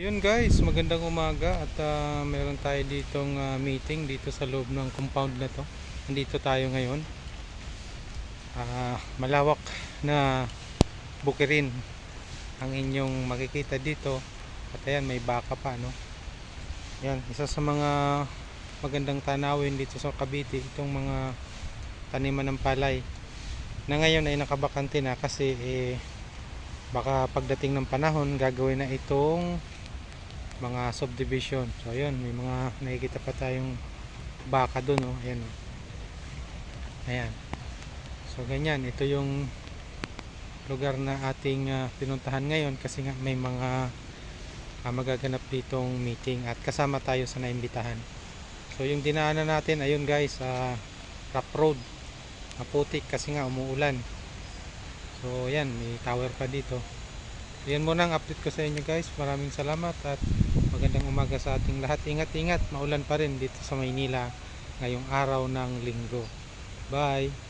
Ayun guys, magandang umaga at meron tayo ditong meeting dito sa loob ng compound na to. Nandito tayo ngayon. Malawak na bukirin ang inyong makikita dito. At ayan, may baka pa, no? Yan, isa sa mga magandang tanawin dito sa Cavite, itong mga taniman ng palay na ngayon ay nakabakante na kasi baka pagdating ng panahon gagawin na itong mga subdivision. So ayun, may mga nakikita pa tayong baka doon, oh. Ayan, oh. Ayan. So ganyan, ito yung lugar na ating pinuntahan ngayon kasi nga may mga magaganap ditong meeting at kasama tayo sa naimbitahan. So yung dinaanan natin, ayun guys, rough road, maputik kasi nga umuulan. So yan, may tower pa dito. Yan muna ang update ko sa inyo guys. Maraming salamat at magandang umaga sa ating lahat. Ingat-ingat, maulan pa rin dito sa Maynila ngayong araw ng Linggo. Bye!